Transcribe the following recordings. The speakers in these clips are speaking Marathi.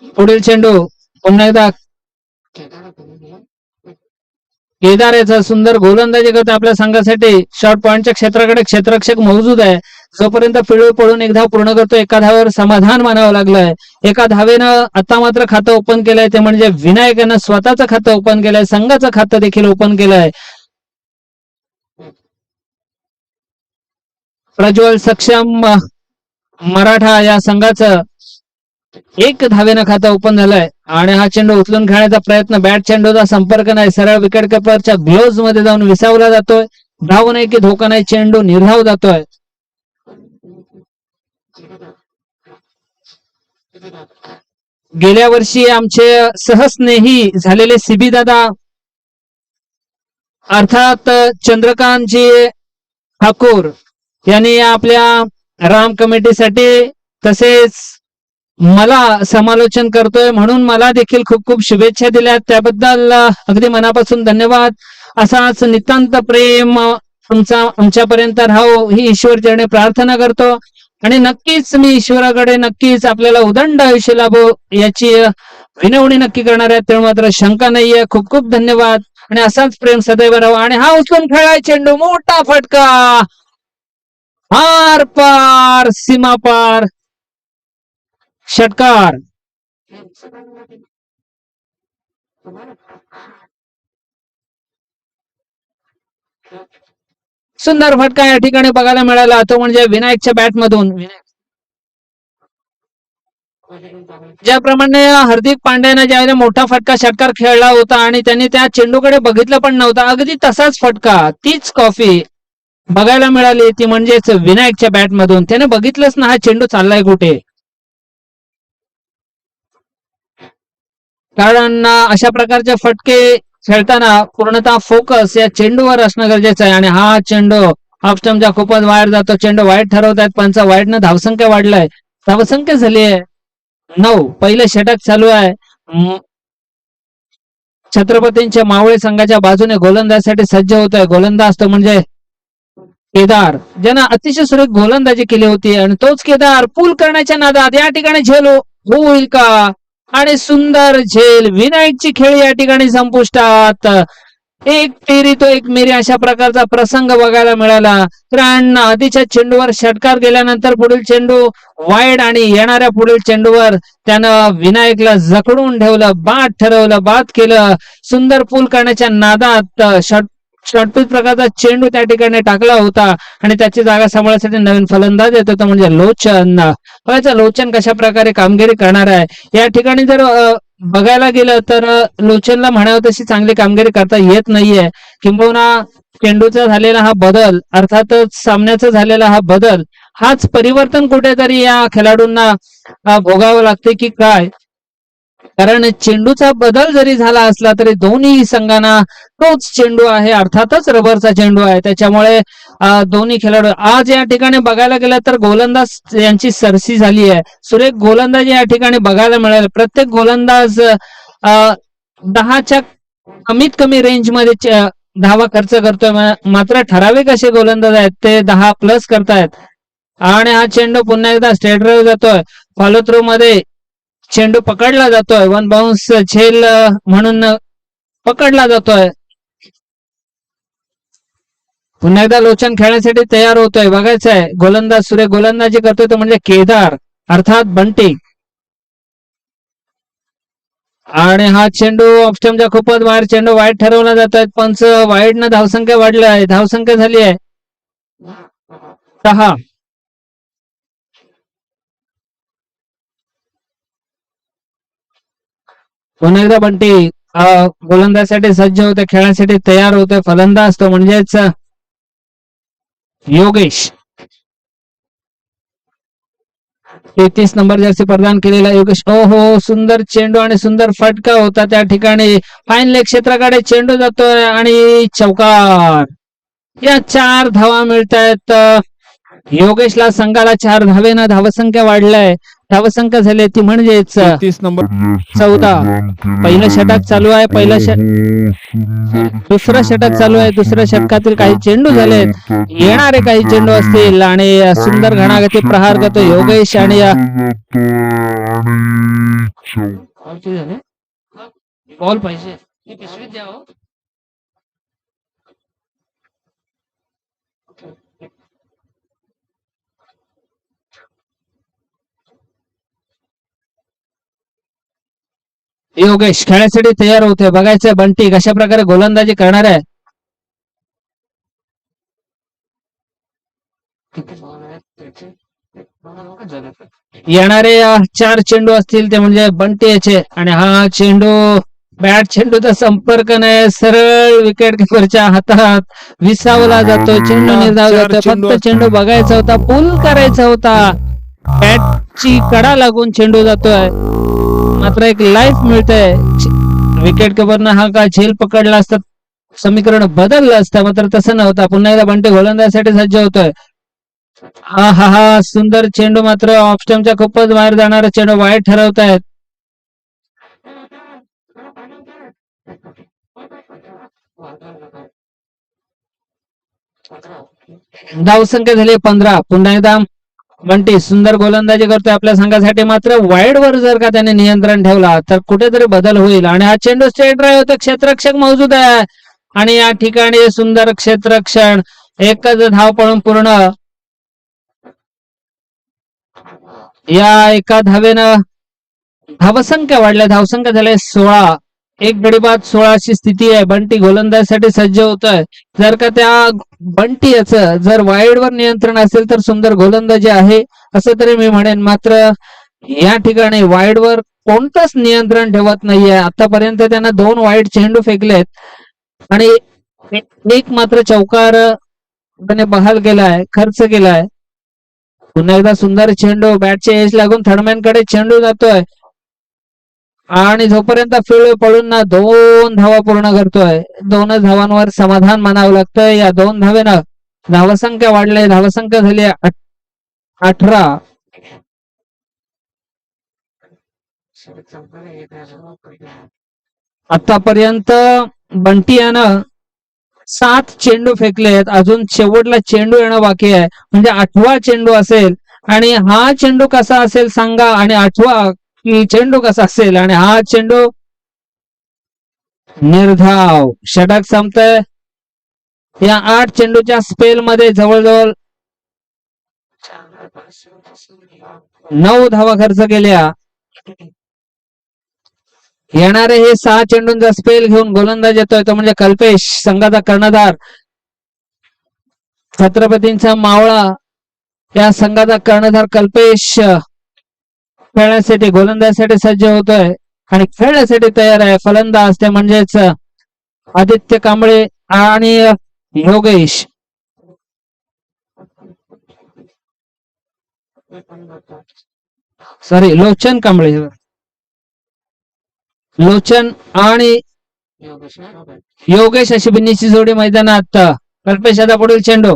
पुढील चेंडू पुन्हा एकदा केदार याचा सुंदर गोलंदाजी करतो आपल्या संघासाठी. शॉर्ट पॉइंटच्या क्षेत्राकडे क्षेत्ररक्षक मौजूद आहे. जोपर्यंत पिळू पडून एक धाव पूर्ण करतो एका धावेवर समाधान मानावं लागलंय. एका धावेनं आता मात्र खातं ओपन केलंय ते म्हणजे विनायकानं स्वतःचं खातं ओपन केलंय, संघाचं खातं देखील ओपन केलंय. प्रज्वल सक्षम मराठा या संघाचं एक धावेनं खातं ओपन झालंय आणि हा चेंडू उचलून खेळण्याचा प्रयत्न, बॅट चेंडूचा संपर्क नाही, सरळ विकेट किपरच्या ग्लोव्ज मध्ये जाऊन विसावला जातोय. धाव नाही की धोका नाही, चेंडू निर्धाव जातोय. गेल्या वर्षी आमचे सहस्नेही झालेले सीबी दादा अर्थात चंद्रकांतजी ठाकूर यांनी आपल्या राम कमिटीसाठी तसेच मला समालोचन करतोय म्हणून मला देखील खूप खूप शुभेच्छा दिल्या, त्याबद्दल अगदी मनापासून धन्यवाद. असाच नितांत प्रेम तुमचा आमच्यापर्यंत राहो ही ईश्वरचरणी प्रार्थना करतो आणि नक्कीच मी ईश्वराकडे नक्कीच आपल्याला उदंड आयुष्य लाभो याची विनवणी नक्की करणार आहे, तेव्हा मात्र शंका नाहीये. खूप खूप धन्यवाद आणि असाच प्रेम सदैव राहो. आणि हा उचलून खेळाय चेंडू, मोठा फटका, आर पार सीमा पार षटकार. सुंदर फटका या ठिकाणी बघायला मिळाला, तो म्हणजे विनायकच्या बॅट मधून. ज्याप्रमाणे हार्दिक पांड्याने ज्यावेळेला मोठा फटका षटकार खेळला होता आणि त्यांनी त्या चेंडूकडे बघितलं पण नव्हता, अगदी तसाच फटका, तीच कॉफी बघायला मिळाली, ती म्हणजेच विनायकच्या बॅट मधून. त्याने बघितलंच ना हा चेंडू चाललाय कुठे, कारण अशा प्रकारचे फटके खेळताना पूर्णतः फोकस या चेंडूवर असणं गरजेचं आहे. आणि हा चेंडू ऑफस्टंपच्या खूपच बाहेर जातो, चेंडू वाईट ठरवत आहेत पंच. वाईटनं धावसंख्या वाढलाय, धावसंख्या झाली आहे 9. पहिलं षटक चालू आहे. छत्रपतींच्या मावळे संघाच्या बाजूने गोलंदाजीसाठी सज्ज होत आहे. गोलंदाज तो म्हणजे केदार, ज्यानं अतिशय सुरेख गोलंदाजी केली होती आणि तोच केदार पूल करण्याच्या नादात या ठिकाणी झेल होईल का, आणि सुंदर झेल, विनायकची खेळी या ठिकाणी संपुष्टात. एक तेरी तो एक मेरी अशा प्रकारचा प्रसंग बघायला मिळाला. कारण आधीच्या चेंडूवर षटकार गेल्यानंतर पुढील चेंडू वाईड आणि येणाऱ्या पुढील चेंडूवर त्यानं विनायकला जखडून ठेवलं, बाद ठरवलं, बाद केलं. सुंदर पूल करण्याच्या नादात षटपीत प्रकारचा चेंडू त्या ठिकाणी टाकला होता आणि त्याची जागा सांभाळण्यासाठी नवीन फलंदाज येत होता म्हणजे लोचन. लोचन कशा प्रकारे कामगिरी करणार आहे या ठिकाणी जर बघायला गेलं तर लोचनला म्हणावं तशी चांगली कामगिरी करता येत नाहीये. किंबहुना चेंडूचा झालेला हा बदल, अर्थातच सामन्याचा झालेला हा बदल, हाच परिवर्तन कुठेतरी या खेळाडूंना भोगावं लागते की काय, कारण चेंडूचा बदल जरी झाला असला तरी दोन्ही संघांना तोच चेंडू आहे, अर्थातच रबरचा चेंडू आहे. त्याच्यामुळे दोन्ही खेळाडू आज या ठिकाणी बघायला गेलं तर गोलंदाज यांची सरशी झाली आहे. सुरेख गोलंदाजी या ठिकाणी बघायला मिळाली. प्रत्येक गोलंदाज 10च्या कमीत कमी रेंज मध्ये धावा खर्च करतोय, मात्र ठराविक असे गोलंदाज आहेत ते 10 प्लस करतायत. आणि हा चेंडू पुन्हा एकदा स्ट्रेट ड्राइव्ह जातोय, फॉलो थ्रू मध्ये चेंडू पकडला जातोय, वन बाउन्स झेल म्हणून पकडला जातोय. पुन्हा एकदा लोचन खेळण्यासाठी तयार होतोय, बघायचं आहे. गोलंदाज सुरेख गोलंदाजी करतोय तो म्हणजे केदार अर्थात बंटी. आणि हा चेंडू ऑफस्टंपच्या खूपच बाहेर, चेंडू वाईड ठरवला जातोय पंच. वाईडनं धावसंख्या वाढली आहे, धावसंख्या झाली आहे 6. पुन्हा एकदा बंटी गोलंदाजीसाठी सज्ज होते, खेळण्यासाठी तयार होते. फलंदाज तो म्हणजेच योगेश, 33 नंबर जर्सी प्रदान केलेला योगेश. हो, सुंदर चेंडू आणि सुंदर फटका होता त्या ठिकाणी. फाईन लेग क्षेत्राकडे चेंडू जातोय आणि चौकार. या 4 धावा मिळत आहेत योगेशला, संघाला 4 धावेनं धावसंख्या वाढलाय. धावसंख्या झाले ती म्हणजेच 30 नंबर 14. पहिलं षटक चालू आहे. दुसरं षटक चालू आहे. दुसऱ्या षटकातील काही चेंडू झालेत, येणारे काही चेंडू असतील आणि सुंदर घणागती प्रहार करतो योगेश आणि बॉल पाहिजे योगेश खेळासाठी तयार होतोय. बघायचं बंटी कशा प्रकारे गोलंदाजी करणार आहे. येणारे 4 चेंडू असतील ते म्हणजे बंटी याचे आणि हा चेंडू बॅट चेंडूचा संपर्क नाही, सरळ विकेट किपरच्या हातात विसावला जातो. चेंडू निर्धाव जातो. फक्त चेंडू बघायचा होता, पूल करायचा होता. बॅटची कडा लागून चेंडू जातोय, मात्र एक लाईफ मिळतंय. विकेट किपरनं हा का झेल पकडला असता समीकरण बदललं असतं, मात्र तसं नव्हतं. पुन्हा एकदा बंटी गोलंदाजीसाठी सज्ज होतोय. हा हा हा सुंदर चेंडू, मात्र ऑफस्टमच्या खूपच बाहेर जाणारा चेंडू वाईट ठरवतायत. धावसंख्या झाली 15. पुन्हा एकदा बंटी सुंदर गोलंदाजी करतोय आपल्या संघासाठी, मात्र वाईड वर जर का त्याने नियंत्रण ठेवला तर कुठेतरी बदल होईल. आणि हा चेंडू स्ट्रेट ड्राईव्ह होतो. क्षेत्ररक्षक मौजूद आहे आणि या ठिकाणी सुंदर क्षेत्ररक्षण, एकच धाव पळून पूर्ण. या एका धावेनं धावसंख्या वाढल्या. धावसंख्या झाल्या 16. एक गडी बाद 16ची स्थिती आहे. बंटी गोलंदाजीसाठी सज्ज होतोय. जर का त्या बंटी याचं जर वाईड वर नियंत्रण असेल तर सुंदर गोलंदाजी आहे असं तरी मी म्हणेन, मात्र या ठिकाणी वाईड वर कोणतंच नियंत्रण ठेवत नाहीये. आतापर्यंत त्यांना 2 वाईड चेंडू फेकलेत आणि एक मात्र चौकार त्याने बहाल केलाय, खर्च केलाय. पुन्हा एकदा सुंदर चेंडू, बॅटचे एज लागून थर्डमॅन कडे चेंडू जातोय आणि जोपर्यंत फील्ड पळून ना 2 धावा पूर्ण करतोय, 2च धावांवर समाधान मानावं लागतंय. या 2 धावेनं धावसंख्या वाढली. धावसंख्या झाली 18. आतापर्यंत बंटी यानं 7 चेंडू फेकलेत. अजून शेवटला चेंडू येणं बाकी आहे, म्हणजे 8वा चेंडू असेल. आणि हा चेंडू कसा असेल सांगा, आणि 8वा चेंडू कसा असेल, आणि हा चेंडू निर्धाव. षटक संपतंय. या 8 चेंडूच्या स्पेल मध्ये जवळजवळ 9 धावा खर्च केल्या. येणारे हे 6 चेंडूंचा स्पेल घेऊन गोलंदाज येतोय तो म्हणजे कल्पेश, संघाचा कर्णधार, छत्रपतींचा मावळा. या संघाचा कर्णधार कल्पेश खेळण्यासाठी गोलंदाजीसाठी सज्ज होतोय आणि खेळण्यासाठी तयार आहे. फलंदाज ते म्हणजेच आदित्य कांबळे आणि योगेश. सॉरी, लोचन कांबळे. लोचन आणि योगेश अशी बिन्नीची जोडी मैदानात. कल्पेश आता पुढील चेंडू,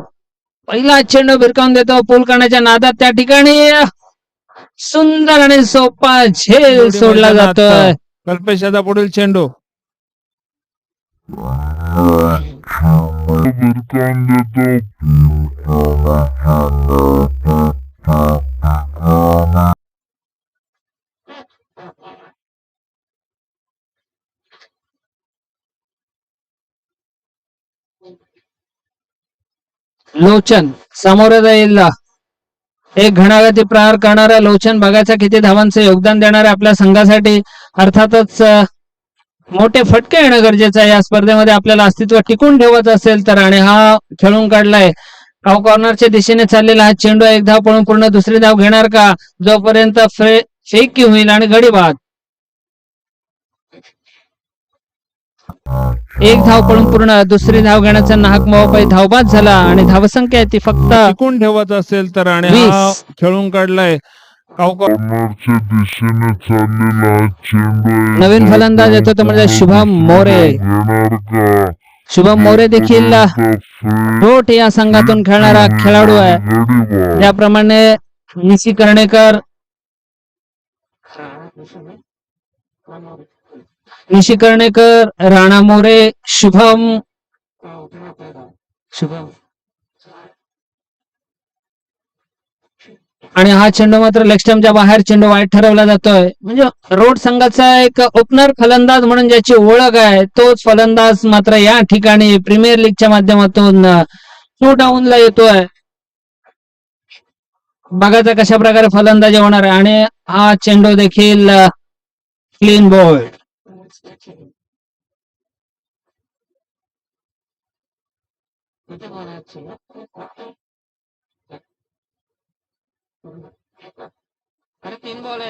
पहिला चेंडू भिरकावून देतो पूल करण्याच्या नादात. त्या ठिकाणी सुंदर आणि सोपा झेल सोडला जातोय. कल्पेश आता पुढील चेंडू, लोचन सामोरे जाईल. एक घणागती प्रहार करणारा लोचन, बघायचा किती धावांचं योगदान देणार आहे आपल्या संघासाठी. अर्थातच मोठे फटके येणं गरजेचं आहे या स्पर्धेमध्ये आपल्याला अस्तित्व टिकून ठेवायचं असेल तर. आणि हा खेळून काढलाय. कॉर्नरच्या दिशेने चाललेला हा चेंडू एक धाव पळून पूर्ण. दुसरी धाव घेणार का, जोपर्यंत फेकी होईल आणि गडी बाद. एक धाव पळून पूर्ण. दुसरी धाव घेण्याचा नाहक मोह धावबाद झाला आणि धावसंख्या ती फक्त टिकून ठेवत असेल तर. आणि हा खेळून काढलाय. नवीन फलंदाज येतो तो म्हणजे शुभम मोरे. शुभम मोरे देखील रोट या संघातून खेळणारा खेळाडू आहे. त्याप्रमाणे निशी कर्णेकर, निशी कर्णेकर, राणा मोरे, शुभम आणि हा चेंडू मात्र लेग स्टंपच्या बाहेर चेंडू वाईट ठरवला जातोय. म्हणजे रोड संघाचा एक ओपनर फलंदाज म्हणून ज्याची ओळख आहे तोच फलंदाज मात्र या ठिकाणी प्रीमियर लीगच्या माध्यमातून शो डाऊनला येतोय. बघायचा कशा प्रकारे फलंदाजी होणार आहे. आणि हा चेंडू देखील क्लीन बॉल.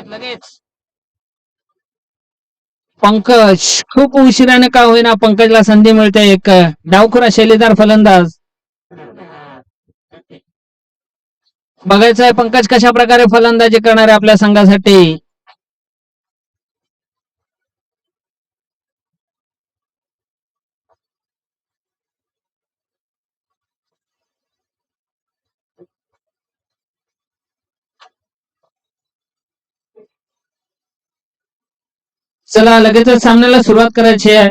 लगेच पंकज खूप उशिराने का होईना पंकजला संधी मिळते. एक डावखुरा शैलीदार फलंदाज. बघायचं आहे पंकज कशा प्रकारे फलंदाजी करणार आहे आपल्या संघासाठी. चला लगेचच सामन्याला सुरुवात करायची आहे.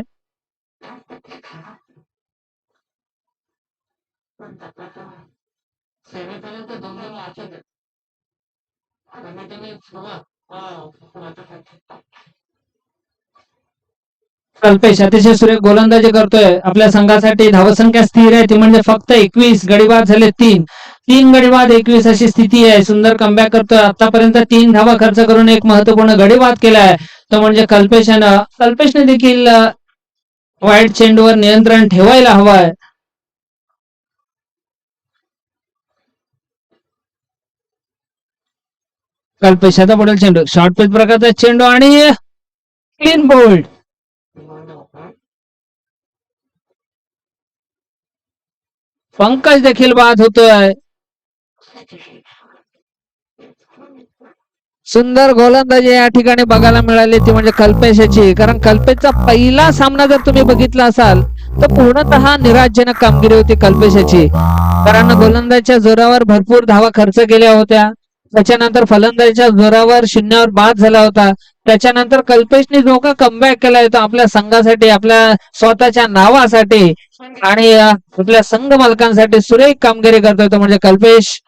कल्पेश अतिशय सुरेख गोलंदाजी करतोय. आपल्या संघासाठी धावसंख्या स्थिर आहे ती म्हणजे फक्त 21. गडीबाद झाले 3 गडीबाद 21 अशी स्थिती आहे. सुंदर कमबॅक करतोय. आतापर्यंत 3 धावा खर्च करून एक महत्वपूर्ण गडीबाद केलाय तो म्हणजे कल्पेशने देखील वाईट चेंडूवर नियंत्रण ठेवायला हवंय. कल्पेशाचा पुढील चेंडू शॉर्ट पिच प्रकारचा चेंडू आणि क्लीन बोल्ड. पंकज देखील बाद होतोय. सुंदर गोलंदाजी या ठिकाणी बघायला मिळाली ती म्हणजे कल्पेशाची. कारण कल्पेशचा पहिला सामना जर तुम्ही बघितला असाल तर पूर्णतः निराशजनक कामगिरी होती कल्पेशाची. कारण गोलंदाजीच्या जोरावर भरपूर धावा खर्च केल्या होत्या. त्याच्यानंतर फलंदाजीच्या जोरावर शून्यावर बाद झाला होता. त्याच्यानंतर कल्पेशने जो का कमबॅक केलाय तो आपल्या संघासाठी आपल्या स्वतःच्या नावासाठी आणि आपल्या संघ मालकांसाठी सुरेख कामगिरी करतोय तो म्हणजे कल्पेश.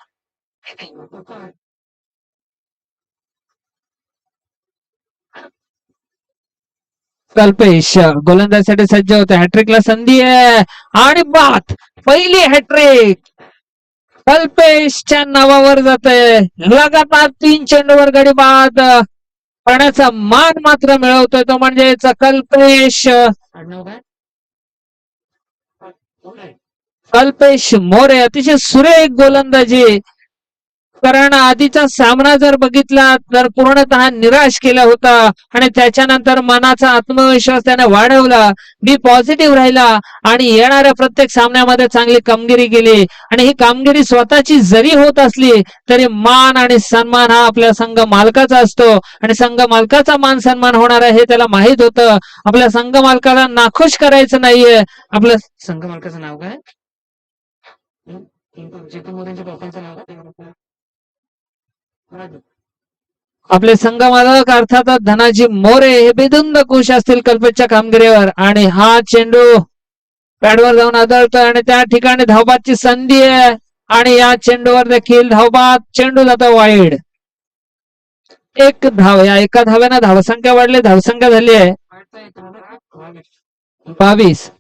कल्पेश गोलंदाजीसाठी सज्ज होते. हॅट्रिकला संधी आहे आणि बाद. पहिली हॅट्रिक कल्पेशच्या नावावर जाते. लगातार 3 चेंडूवर गडी बाद करण्याचा मान मात्र मिळवतोय तो म्हणजेच कल्पेश मोरे. अतिशय सुरेख गोलंदाजी. कारण आधीचा सामना जर बघितला तर पूर्णतः निराश केला होता आणि त्याच्यानंतर मनाचा आत्मविश्वास त्याने वाढवला. बी पॉझिटिव्ह राहिला आणि येणाऱ्या प्रत्येक सामन्यामध्ये चांगली कामगिरी केली. आणि ही कामगिरी स्वतःची जरी होत असली तरी मान आणि सन्मान हा आपल्या संघ मालकाचा असतो आणि संघ मालकाचा मान सन्मान होणार आहे हे त्याला माहित होतं. आपल्या संघ मालकाला नाखुश करायचं नाहीये. आपल्या संघ मालकाचं नाव काय? आपले संघ मालक अर्थातच धनाजी मोरे हे बेधुंद खुश असतील कल्पेशच्या कामगिरीवर. आणि हा चेंडू पॅडवर जाऊन आदळतोय आणि त्या ठिकाणी धावबादची संधी आहे आणि या चेंडूवर देखील धावबाद. चेंडू जातो वाईड. एक धाव. या एका धाव्यानं धावसंख्या वाढली. धावसंख्या झाली आहे 22.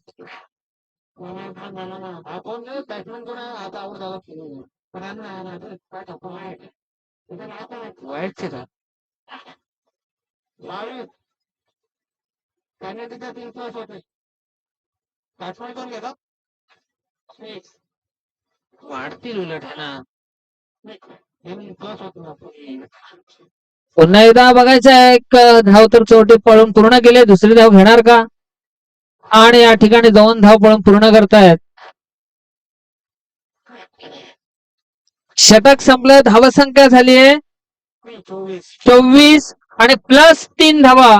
वाढतील उलट है ना. पुन्हा एकदा बघायचं आहे. एक धाव तर चोटी पळून पूर्ण केली. दुसरी धाव घेणार का? आणि या ठिकाणी 2 धाव पळून पूर्ण करतायत. षटक संपलं. धावसंख्या झाली आहे 24 आणि प्लस 3 धावा.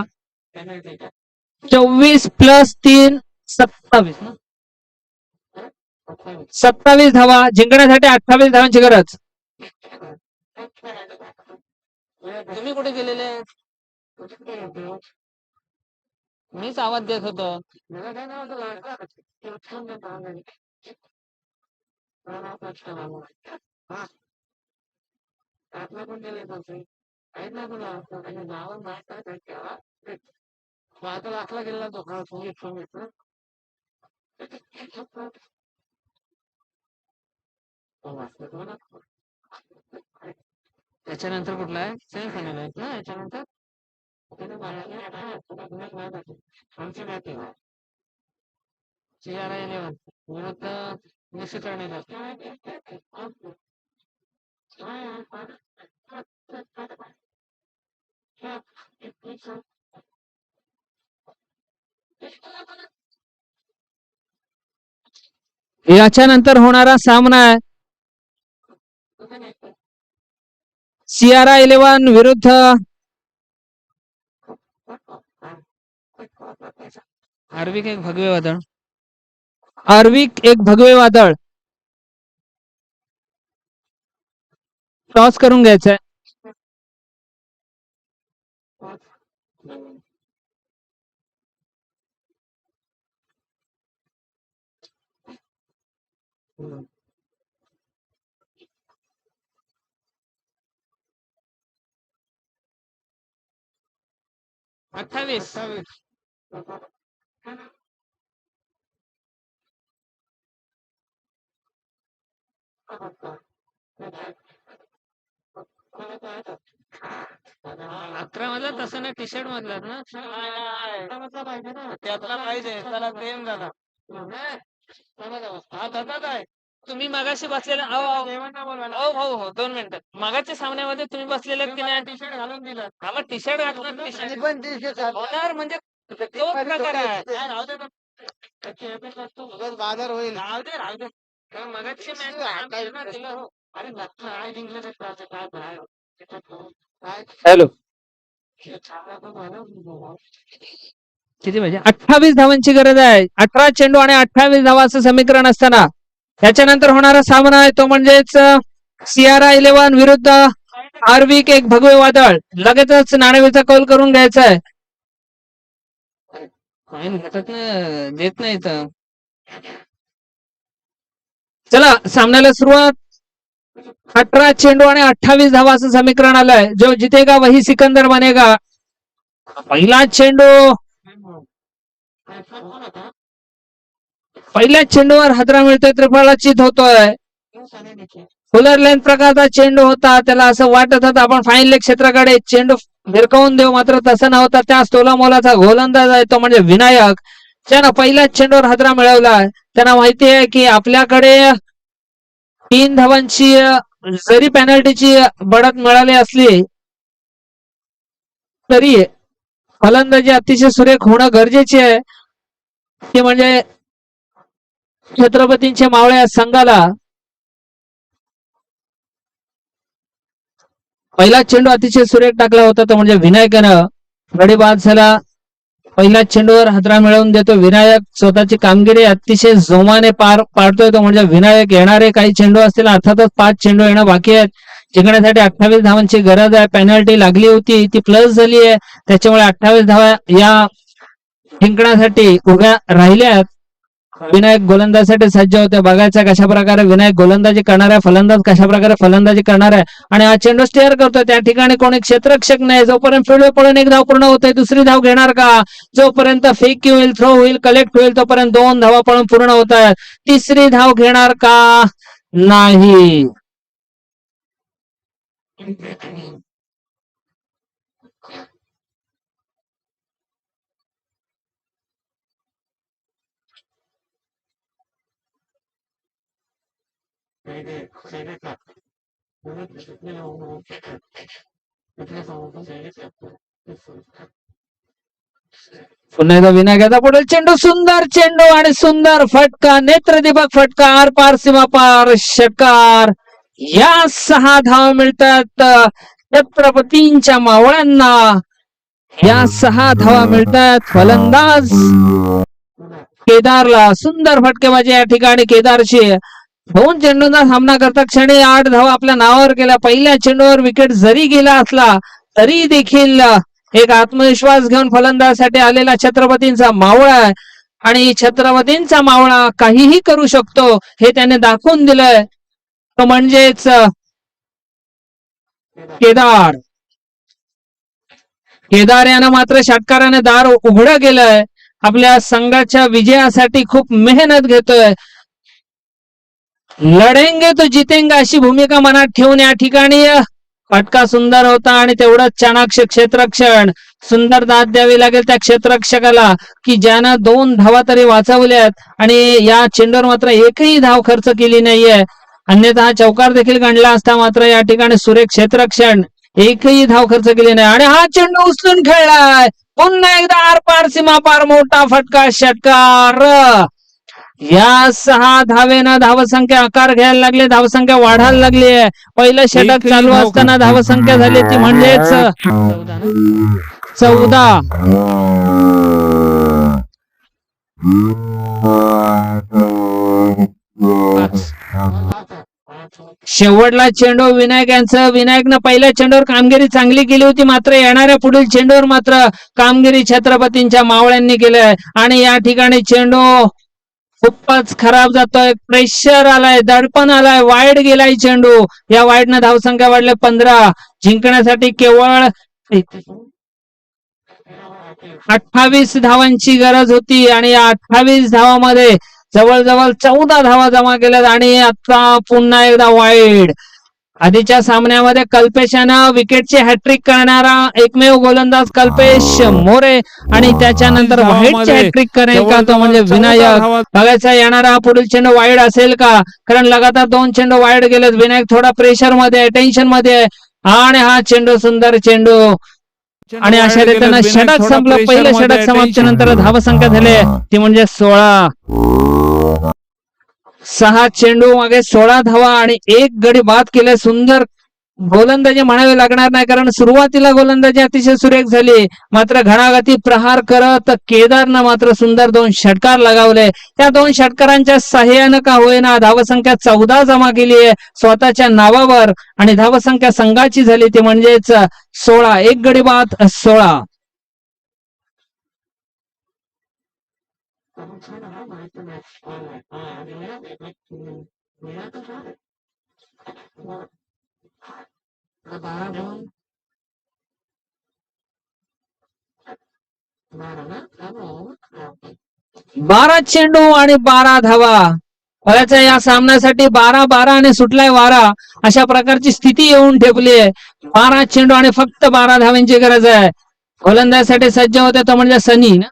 24 प्लस 3 27. 27 धावा. जिंकण्यासाठी 28 धावांची गरज. तुम्ही कुठे गेलेले? मीच आवाज देत होतो. त्याच्यानंतर कुठला आहे सेमीफायनल आहे ना याच्यानंतर CR11 विरुद्ध निश्चित. याच्यानंतर होणारा सामना आहे CR11 विरुद्ध आर्विक एक भगवे वादळ. आर्विक एक भगवे वादळ टॉस करून घ्यायचंय. अठ्ठावीस. अकरा मधला तसं ना टी शर्ट मधला ना त्यातला पाहिजे त्याला प्रेम झाला. काय तुम्ही मगाशी बसलेला हो हो 2 मिनिटं मगाच्या सामन्यामध्ये तुम्ही बसलेले की नाही टी शर्ट घालून दिलं आम्हाला टी शर्ट घातलं होणार म्हणजे तो प्रकार आहे. बाजार होईल राहू दे मगाची मॅच अरे काय जिंकलं काय हॅलो किती पाहिजे 28 धावांची गरज आहे. 18 चेंडू आणि 28 धावांचं समीकरण असताना त्याच्यानंतर होणारा सामना आहे तो म्हणजेच CR11 विरुद्ध आर्विक एक भगवे वादळ. लगेचच नाणेफेकीचा कौल करून घ्यायचा आहे. देत नाही चला सामन्याला सुरुवात. 18 चेंडू आणि 28 धावांचं समीकरण आलंय. जो जितेगा वही सिकंदर बनेगा. पहिला चेंडू पहिल्या चेंडूवर हादरा मिळतोय त्रिफळा चित होतोय. फुलर लेंथ प्रकारचा चेंडू होता. त्याला असं वाटत होतं आपण फाईन लेग क्षेत्राकडे चेंडू भिरकावून देऊ मात्र तसं नव्हतं. त्या तोला मोलाचा गोलंदाज आहे तो म्हणजे विनायक त्यानं पहिल्याच चेंडूवर हादरा मिळवला. त्यांना माहिती आहे की आपल्याकडे 3 धावांची जरी पेनल्टीची बढत मिळाली असली तरी फलंदाजी अतिशय सुरेख होणं गरजेचे आहे. की म्हणजे छत्रपतींच्या मावळ्या संघाला पहिला चेंडू अतिशय सुरेख टाकला होता तो म्हणजे विनायकानं गडी बाद झाला. पहिल्या चेंडूवर हादरा मिळवून देतो विनायक. स्वतःची कामगिरी अतिशय जोमाने पार पाडतोय तो म्हणजे विनायक. येणारे काही चेंडू असतील अर्थातच 5 चेंडू येणं बाकी आहेत. जिंकण्यासाठी 28 धावांची गरज आहे. पेनल्टी लागली होती ती प्लस झाली आहे त्याच्यामुळे 28 धावा या जिंकण्यासाठी उभ्या राहिल्यात. विनायक गोलंदाजीसाठी सज्ज होते. बघायचं कशा प्रकारे विनायक गोलंदाजी करणार आहे फलंदाज कशा प्रकारे फलंदाजी करणार आहे. आणि हा चेंडू स्टेअर करतोय त्या ठिकाणी कोणी क्षेत्ररक्षक नाही. जोपर्यंत फील्ड पडून एक धाव पूर्ण होते दुसरी धाव घेणार का. जोपर्यंत फेक होईल थ्रो होईल कलेक्ट होईल तोपर्यंत 2 धावा पडून पूर्ण होत आहेत. तिसरी धाव घेणार का नाही. पुन्हा एकदा विनायकाचा पुढील चेंडू सुंदर चेंडू आणि सुंदर फटका नेत्रदीपक फटका आर पार सीमा पार षटकार. या 6 धावा मिळतात छत्रपतींच्या मावळ्यांना. या 6 धावा मिळतात फलंदाज केदारला. सुंदर फटकेबाजी या ठिकाणी केदारची. 2 चेंडूंचा सामना करता क्षणी 8 धावा आपल्या नावावर केल्या. पहिल्या चेंडूवर विकेट जरी गेला असला तरी देखील एक आत्मविश्वास घेऊन फलंदाजासाठी आलेला छत्रपतींचा मावळा आणि छत्रपतींचा मावळा काहीही करू शकतो हे त्याने दाखवून दिलंय. तो म्हणजेच केदार. केदार यानं मात्र षटकाराने दार उघडं केलंय. आपल्या संघाच्या विजयासाठी खूप मेहनत घेतोय. लढेंगे तो जितेंगे अशी भूमिका मनात ठेवून या ठिकाणी फटका सुंदर होता आणि तेवढंच चाणाक्ष क्षेत्ररक्षण. सुंदर दाद द्यावी लागेल त्या क्षेत्ररक्षकाला की ज्यानं 2 धावा तरी वाचवल्यात आणि या चेंडूवर मात्र एकही धाव खर्च केली नाहीये. अन्यथा हा चौकार देखील गणला असता. मात्र या ठिकाणी सुरेख क्षेत्ररक्षण, एकही धाव खर्च केली नाही आणि हा चेंडू उचलून खेळलाय. पुन्हा एकदा आरपार सीमापार मोठा फटका, षटकार. या 6 धावेनं धावसंख्या आकार घ्यायला लागले, धावसंख्या वाढायला लागली आहे. पहिलं षटक एकही चालू धाव असताना धावसंख्या झाली ती म्हणजेच 14. शेवटला चेंडू विनायक यांचं. विनायकनं पहिल्या चेंडूवर कामगिरी चांगली केली होती. मात्र येणाऱ्या पुढील चेंडूवर मात्र कामगिरी छत्रपतींच्या मावळ्यांनी केलंय आणि या ठिकाणी चेंडू खूपच खराब जातोय. प्रेशर आलाय, दडपण आलाय, वाईड गेलाय चेंडू. या वाईडनं धावसंख्या वाढले 15. जिंकण्यासाठी केवळ 28 धावांची गरज होती आणि या 28 धावांमध्ये जवळजवळ 14 धावा जमा केल्यात आणि आता पुन्हा एकदा वाईड. आधीच्या सामन्यामध्ये कल्पेशानं विकेटची हॅट्रिक करणारा एकमेव गोलंदाज कल्पेश मोरे आणि त्याच्यानंतर व्हाईटची हॅट्रिक करेल का तो म्हणजे विनायक. बघायचा येणारा पुढील चेंडू वाईड असेल का, कारण लगातार 2 चेंडू वाईड गेलेत. विनायक थोडा प्रेशर मध्ये, टेन्शन मध्ये आणि हा चेंडू सुंदर चेंडू आणि अशा रीतीनं षटक संपलं. पहिलं षटक समाप्तीनंतर धावसंख्या झाली ती म्हणजे 16. 6 चेंडू मागे 16 धावा आणि 1 गडी बाद केले. सुंदर गोलंदाजी म्हणावे लागणार नाही, कारण सुरुवातीला गोलंदाजी अतिशय सुरेख झाली. मात्र घणाघाती प्रहार करत केदारनं मात्र सुंदर 2 षटकार लगावले. त्या 2 षटकारांच्या साह्यानं का होईना धावसंख्या 14 जमा केली आहे स्वतःच्या नावावर आणि धावसंख्या संघाची झाली ती म्हणजेच 16. 1 गडी बाद 16. बारा चेंडू आणि 12 धावा. बघायचं या सामन्यासाठी 12-12 आणि सुटलाय वारा अशा प्रकारची स्थिती येऊन ठेवली आहे. 12 चेंडू आणि फक्त 12 धावांची गरज आहे. गोलंदाजीसाठी सज्ज होते तो म्हणजे सनी ना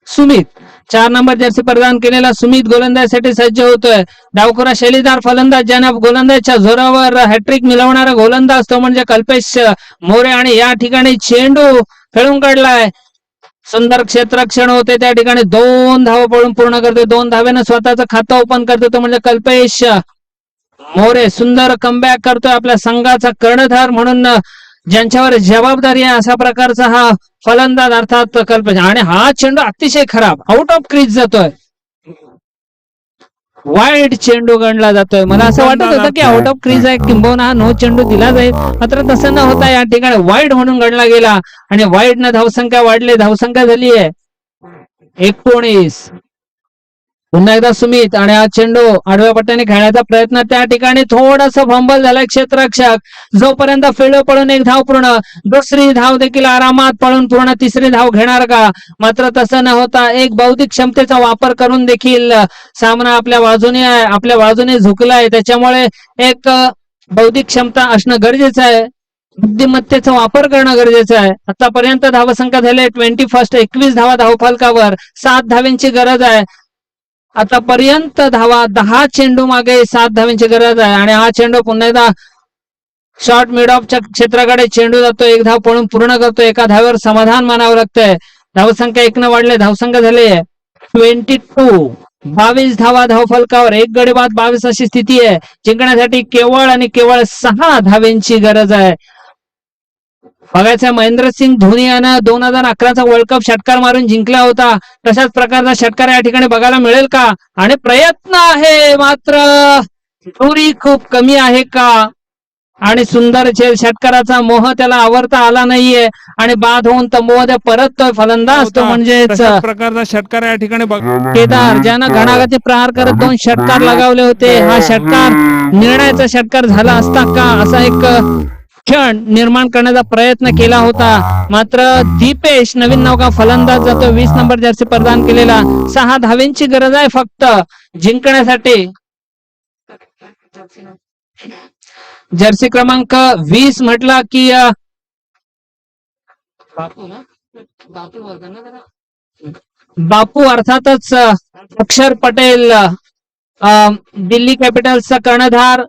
सुमित. 4 नंबर जर्सी प्रदान केलेला सुमित गोलंदाजीसाठी सज्ज होतोय. डावखुरा शैलीदार फलंदाज ज्यानं गोलंदाजच्या जोरावर हॅट्रिक मिळवणारा गोलंदाज तो म्हणजे कल्पेश मोरे आणि या ठिकाणी चेंडू खेळून काढलाय. सुंदर क्षेत्ररक्षण होते त्या ठिकाणी. 2 धावा पळून पूर्ण करते. 2 धावेनं स्वतःचं खातं ओपन करतो तो म्हणजे कल्पेश मोरे. सुंदर कमबॅक करतोय आपल्या संघाचा कर्णधार म्हणून ज्यांच्यावर जबाबदारी आहे अशा प्रकारचा हा फलंदाज अर्थात कल्पेश. आणि हा चेंडू अतिशय खराब आउट ऑफ क्रीज जातोय. वाईड चेंडू गणला जातोय. मला असं वाटत होतं की आउट ऑफ क्रीज आहे किंबहुना नो चेंडू दिला जाईल, मात्र तसं न होता या ठिकाणी वाईड म्हणून गणला गेला आणि वाईड न धावसंख्या वाढली. धावसंख्या झाली आहे 19. पुन्हा एकदा सुमित आणि हा चेंडू आडव्या पट्ट्याने खेळण्याचा प्रयत्न. त्या ठिकाणी थोडासा फंबल झालाय क्षेत्ररक्षक. जोपर्यंत फील्ड पळून 1 धाव पूर्ण, दुसरी धाव देखील आरामात पळून पूर्ण, तिसरी धाव घेणार का, मात्र तसं न होता एक बौद्धिक क्षमतेचा वापर करून देखील सामना आपल्या बाजूने झुकलाय. त्याच्यामुळे एक बौद्धिक क्षमता असणं गरजेचं आहे, बुद्धिमत्तेचा वापर करणं गरजेचं आहे. आतापर्यंत धावसंख्या झाली 21. 21 धावा धावफलकावर. 7 धावांची गरज आहे आतापर्यंत. धावा 10 चेंडू मागे 7 धावांची गरज आहे आणि हा चेंडू पुन्हा एकदा शॉर्ट मिड ऑफच्या क्षेत्राकडे चेंडू जातो. 1 धाव पळून पूर्ण करतो. 1 धावेवर समाधान मानावं लागतंय. धावसंख्या 1 न वाढले. धावसंख्या झाली 22. 22 धावा धावफलकावर. 1 गडी बाद 22 अशी स्थिती आहे. जिंकण्यासाठी केवळ आणि केवळ 6 धावांची गरज आहे. बघायचं महेंद्रसिंग धोनी यानं 2011चा वर्ल्ड कप षटकार मारून जिंकला होता. तशाच प्रकारचा षटकार या ठिकाणी बघायला मिळेल का, आणि प्रयत्न आहे मात्र दुरी खूप कमी आहे का. आणि सुंदर झेल, षटकाराचा मोह त्याला आवरता आला नाहीये आणि बाद होऊन तंबूमध्ये परततोय फलंदाज तो म्हणजेच तशाच प्रकारचा षटकार या ठिकाणी केदार, ज्यानं घणागती प्रहार करत 2 षटकार लगावले होते. हा षटकार निर्णयाचा षटकार झाला असता का असा एक क्षण निर्माण करण्याचा प्रयत्न केला होता. मात्र दीपेश नवीन नौका फलंदाज जातो. 20 नंबर जर्सी प्रदान केलेला. 6 धावेंची गरज आहे फक्त जिंकण्यासाठी. जर्सी क्रमांक 20 म्हटला की बापू अर्थातच अक्षर पटेल, दिल्ली कॅपिटल्सचा कर्णधार,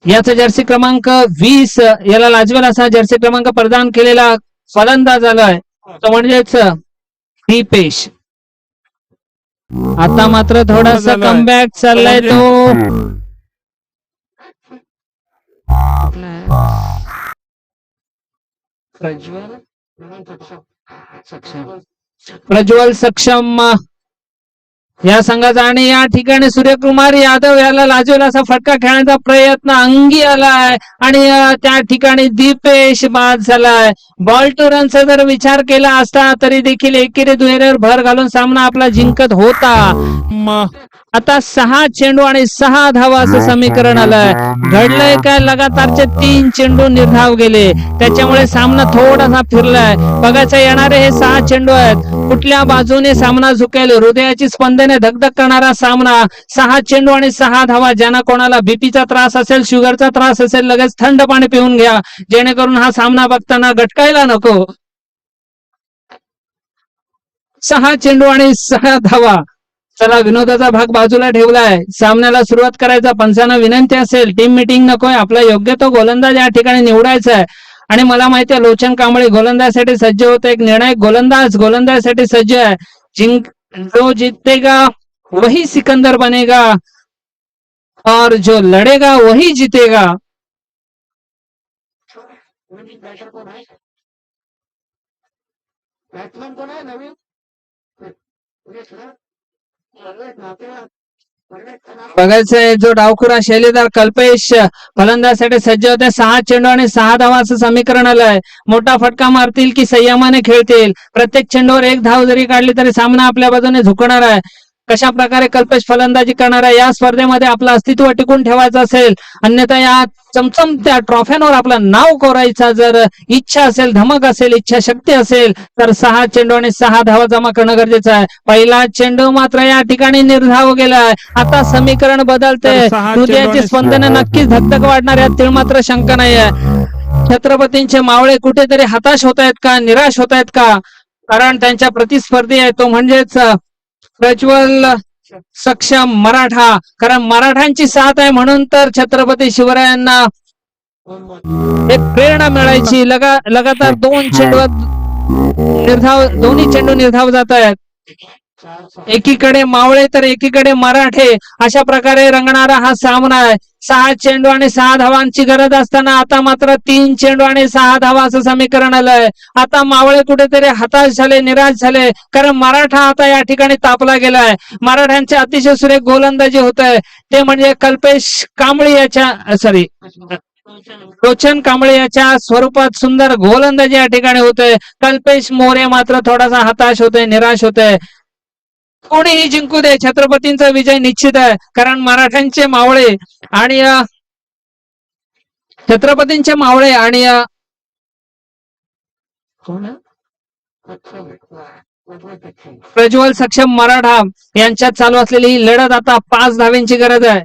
याचा जर्सी क्रमांक 20 याला लाजवेल असा जर्सी क्रमांक प्रदान केलेला फलंदाज आलाय तो म्हणजेच दीपेश. आता मात्र थोडासा कमबॅक चाललाय तो. प्रज्वल सक्षम या संघाचा आणि या ठिकाणी सूर्यकुमार यादव याला लाजवेल असा फटका खेळण्याचा प्रयत्न अंगी आलाय आणि त्या ठिकाणी दीपेश बाद झालाय. बॉल टू रनचा जर विचार केला असता तरी देखील एकेरी दुहेरीवर भर घालून सामना आपला जिंकत होता. आता 6 चेंडू आणि 6 धावा असं समीकरण आलंय. घडलंय काय, लगातारचे 3 चेंडू निर्धाव गेले त्याच्यामुळे सामना थोडासा फिरलाय. बघायचं येणारे हे 6 चेंडू आहेत, कुठल्या बाजूने सामना झुकेल. हृदयाची स्पंदने धगधग करणारा सामना. 6 चेंडू आणि 6 धावा. ज्यांना कोणाला बीपीचा त्रास असेल, शुगरचा त्रास असेल, लगेच थंड पाणी पिऊन घ्या जेणेकरून हा सामना बघताना गटकायला नको. 6 चेंडू आणि 6 धावा. चला विनोदाचा भाग बाजूला ठेवलाय, सामन्याला सुरुवात करायचा. पंचांना विनंती असेल, टीम मिटिंग नकोय, आपला योग्य तो गोलंदाज या ठिकाणी निवडायचा आहे. आणि मला माहिती आहे लोचन कांबळे गोलंदाजसाठी सज्ज होत, एक निर्णायक गोलंदाजसाठी सज्ज आहे. जो जीतेगा वही सिकंदर बनेगा और जो लड़ेगा वही जीतेगा. बघायचंय जो डावखुरा शैलीदार कल्पेश फलंदाजसाठी सज्ज होते. 6 चेंडू आणि 6 धावा असं समीकरण आलंय. मोठा फटका मारतील की संयमाने खेळतील. प्रत्येक चेंडूवर 1 धाव जरी काढली तरी सामना आपल्या बाजूने झुकणार आहे. कशा प्रकारे कल्पेश फलंदाजी करणार आहे, या स्पर्धेमध्ये आपलं अस्तित्व टिकून ठेवायचं असेल, अन्यथा या चमचमत्या ट्रॉफ्यांवर आपलं नाव कोरायचा जर इच्छा असेल, धमक असेल, इच्छाशक्ती असेल तर 6 चेंडू आणि 6 धावा जमा करणं गरजेचं आहे. पहिला चेंडू मात्र या ठिकाणी निर्धाव गेलाय. आता समीकरण बदलते. हृदयाची स्पंदने नक्कीच धगधग वाढणार, यात मात्र शंका नाही आहे. छत्रपतींचे मावळे कुठेतरी हताश होत आहेत का, निराश होत आहेत का, कारण त्यांच्या प्रतिस्पर्धी आहे तो म्हणजेच प्रज्वल सक्षम मराठा. कारण मराठ्यांची साथ आहे म्हणून तर छत्रपती शिवरायांना एक प्रेरणा मिळायची. लगातार 2 चेंडू दोन्ही चेंडू निर्धाव जात आहेत. एकीकडे मावळे तर एकीकडे मराठे, अशा प्रकारे रंगणारा हा सामना आहे. 6 चेंडू आणि 6 धावांची गरज असताना आता मात्र 3 चेंडू आणि 6 धावा असं समीकरण आलंय. आता मावळे कुठेतरी हताश झाले, निराश झाले, कारण मराठा आता या ठिकाणी तापला गेलाय. मराठ्यांचे अतिशय सुरेख गोलंदाजी होत आहे ते म्हणजे कल्पेश कांबळे याच्या लोचन कांबळे याच्या स्वरूपात सुंदर गोलंदाजी या ठिकाणी होते. कल्पेश मोरे मात्र थोडासा हताश होते, निराश होते. कोणीही जिंकू दे, छत्रपतींचा विजय निश्चित आहे. कारण मराठ्यांचे मावळे आणि छत्रपतींचे मावळे आणि प्रज्वल सक्षम मराठा यांच्यात चालू असलेली ही लढत आता 5 धाव्यांची गरज आहे.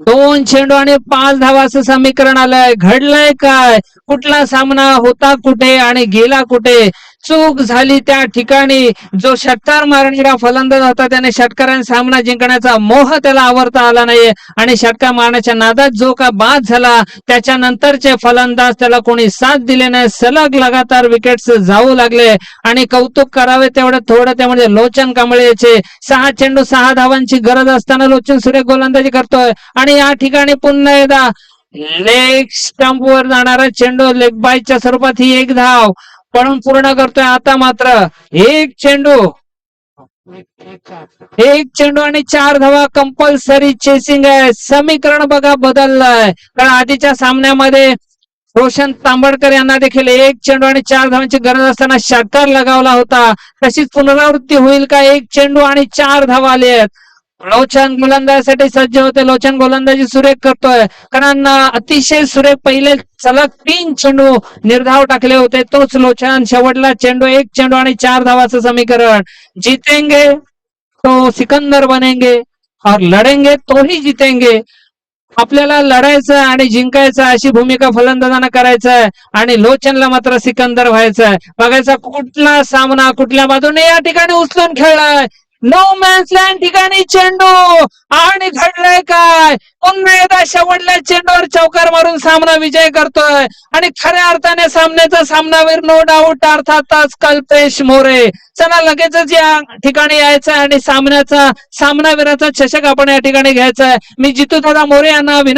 2 चेंडू आणि 5 धावा असं समीकरण आलंय. घडलंय काय, कुठला सामना होता कुठे आणि गेला कुठे. चूक झाली त्या ठिकाणी. जो षटकार मारणारा फलंदाज होता त्याने षटकाराने सामना जिंकण्याचा मोह त्याला आवरता आला नाहीये आणि षटकार मारण्याच्या नादात जो का बाद झाला त्याच्यानंतरचे फलंदाज त्याला कोणी साथ दिले नाही. सलग लगातार विकेट्स जाऊ लागले आणि कौतुक करावे तेवढं थोडं ते म्हणजे लोचन कांबळेचे. 6 चेंडू 6 धावांची गरज असताना लोचन सुरेख गोलंदाजी करतोय आणि या ठिकाणी पुन्हा एकदा लेग स्टंप वर जाणारा चेंडू लेग बायच्या स्वरूपात ही 1 धाव पडून पूर्ण करतोय. आता मात्र 1 चेंडू एक चेंडू आणि 4 धावा कंपल्सरी चेसिंग आहे. समीकरण बघा बदललंय, कारण आधीच्या सामन्यामध्ये रोशन तांबडकर यांना देखील 1 चेंडू आणि 4 धावांची गरज असताना षटकार लगावला होता. तशीच पुनरावृत्ती होईल का? 1 चेंडू आणि 4 धावा आले आहेत. लोचन गोलंदाजीसाठी सज्ज होते. लोचन गोलंदाजी सुरेख करतोय, कारण अतिशय सुरेख पहिले सलग 3 चेंडू निर्धाव टाकले होते. तोच लोचन शेवटला चेंडू 1 चेंडू आणि 4 धावाचं समीकरण. जीतेंगे तो सिकंदर बनेंगे और लढेंगे तो ही जीतेंगे. आपल्याला लढायचं आणि जिंकायचं अशी भूमिका फलंदाजांना करायचं आहे आणि लोचनला मात्र सिकंदर व्हायचं आहे. बघायचा कुठला सामना कुठल्या बाजूने या ठिकाणी उचलून खेळलाय. नो मॅन्स लँड ठिकाणी चेंडू आणि घडलंय काय? पुन्हा एकदा शेवटल्या चेंडूवर चौकार मारून सामना विजय करतोय आणि खऱ्या अर्थाने सामन्याचा सामनावीर नो डाऊट अर्थातच कल्पेश मोरे. चला लगेचच या ठिकाणी यायचं आणि सामन्याचा सामनावीराचा चषक आपण या ठिकाणी घ्यायचा आहे. मी जितू दादा मोरे यांना